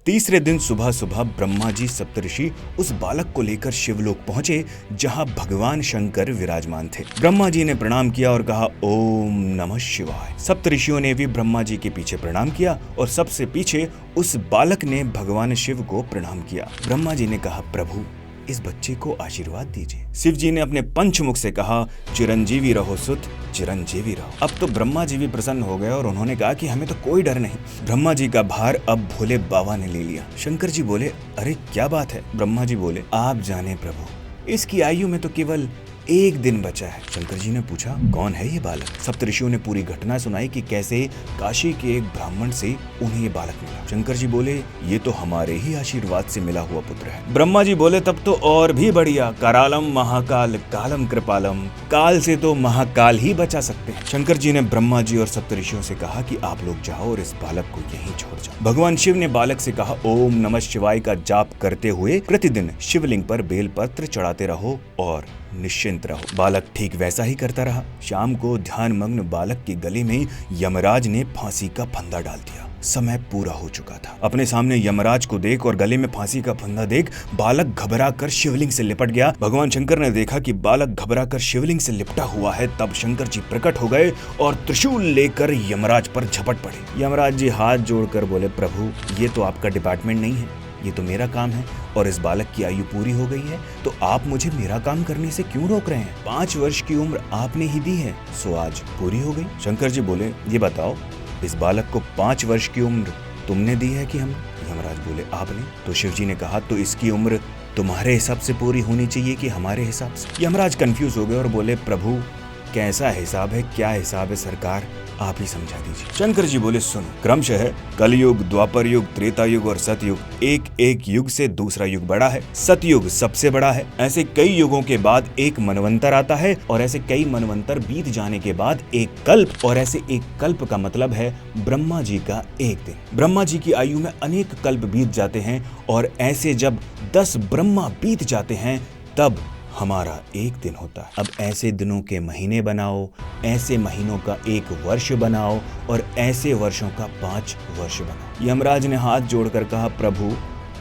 तीसरे दिन सुबह सुबह ब्रह्मा जी सप्तऋषि उस बालक को लेकर शिवलोक पहुंचे जहां भगवान शंकर विराजमान थे। ब्रह्मा जी ने प्रणाम किया और कहा, ओम नमः शिवाय। सप्तऋषियों ने भी ब्रह्मा जी के पीछे प्रणाम किया और सबसे पीछे उस बालक ने भगवान शिव को प्रणाम किया। ब्रह्मा जी ने कहा, प्रभु इस बच्चे को आशीर्वाद दीजिए। शिव जी ने अपने पंचमुख से कहा, चिरंजीवी रहो सुत, चिरंजीवी रहो। अब तो ब्रह्मा जी भी प्रसन्न हो गए और उन्होंने कहा कि हमें तो कोई डर नहीं। ब्रह्मा जी का भार अब भोले बाबा ने ले लिया। शंकर जी बोले, अरे क्या बात है? ब्रह्मा जी बोले, आप जाने प्रभु, इसकी आयु में तो केवल 1 दिन बचा है। शंकर जी ने पूछा, कौन है ये बालक? सप्तऋषियों ने पूरी घटना सुनाई कि कैसे काशी के एक ब्राह्मण से उन्हें ये बालक मिला। शंकर जी बोले, ये तो हमारे ही आशीर्वाद से मिला हुआ पुत्र है। ब्रह्मा जी बोले, तब तो और भी बढ़िया। करालम महाकाल कालम कृपालम, काल से तो महाकाल ही बचा सकते हैं। शंकर जी ने ब्रह्मा जी और सप्तऋषियों से कहा कि आप लोग जाओ और इस बालक को यहीं छोड़ जाओ। भगवान शिव ने बालक से कहा, ओम नमः शिवाय का जाप करते हुए प्रतिदिन शिवलिंग पर बेलपत्र चढ़ाते रहो और निश्चिंत रहो। बालक ठीक वैसा ही करता रहा। शाम को ध्यान मग्न बालक के गले में यमराज ने फांसी का फंदा डाल दिया। समय पूरा हो चुका था। अपने सामने यमराज को देख और गले में फांसी का फंदा देख बालक घबरा कर शिवलिंग से लिपट गया। भगवान शंकर ने देखा कि बालक घबरा कर शिवलिंग से लिपटा हुआ है। तब शंकर जी प्रकट हो गए और त्रिशूल लेकर यमराज पर झपट पड़े। यमराज जी हाथ जोड़कर बोले, प्रभु ये तो आपका डिपार्टमेंट नहीं है, ये तो मेरा काम है और इस बालक की आयु पूरी हो गई है तो आप मुझे मेरा काम करने से क्यों रोक रहे हैं? 5 वर्ष की उम्र आपने ही दी है, सो आज पूरी हो गई। शंकर जी बोले, ये बताओ इस बालक को 5 वर्ष की उम्र तुमने दी है कि हम? यमराज बोले, आपने। तो शिव जी ने कहा, तो इसकी उम्र तुम्हारे हिसाब से पूरी होनी चाहिए कि हमारे हिसाब से? यमराज कंफ्यूज हो गए और बोले, प्रभु कैसा हिसाब है, क्या हिसाब है सरकार, आप ही समझा दीजिए। शंकर जी बोले, सुनो, क्रमशः कलयुग, द्वापर युग, त्रेता युग और सतयुग, एक एक युग से दूसरा युग बड़ा है। सतयुग सबसे बड़ा है। ऐसे कई युगों के बाद एक मनवंतर आता है और ऐसे कई मनवंतर बीत जाने के बाद एक कल्प, और ऐसे एक कल्प का मतलब है ब्रह्मा जी का 1 दिन। ब्रह्मा जी की आयु में अनेक कल्प बीत जाते हैं और ऐसे जब 10 ब्रह्मा बीत जाते हैं तब हमारा 1 दिन होता है। अब ऐसे दिनों के महीने बनाओ, ऐसे महीनों का 1 वर्ष बनाओ और ऐसे वर्षों का 5 वर्ष बनाओ। यमराज ने हाथ जोड़कर कहा, प्रभु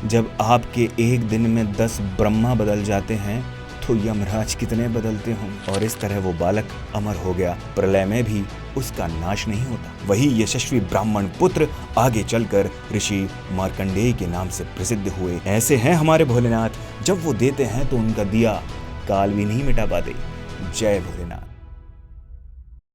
जब आपके 1 दिन में 10 ब्रह्मा बदल जाते हैं तो यमराज कितने बदलते हों? और इस तरह वो बालक अमर हो गया। प्रलय में भी उसका नाश नहीं होता। वही यशस्वी ब्राह्मण पुत्र आगे चलकर ऋषि मार्कंडेय के नाम से प्रसिद्ध हुए। ऐसे हैं हमारे भोलेनाथ, जब वो देते हैं तो उनका दिया काल भी नहीं मिटा पाते। जय भोलेनाथ।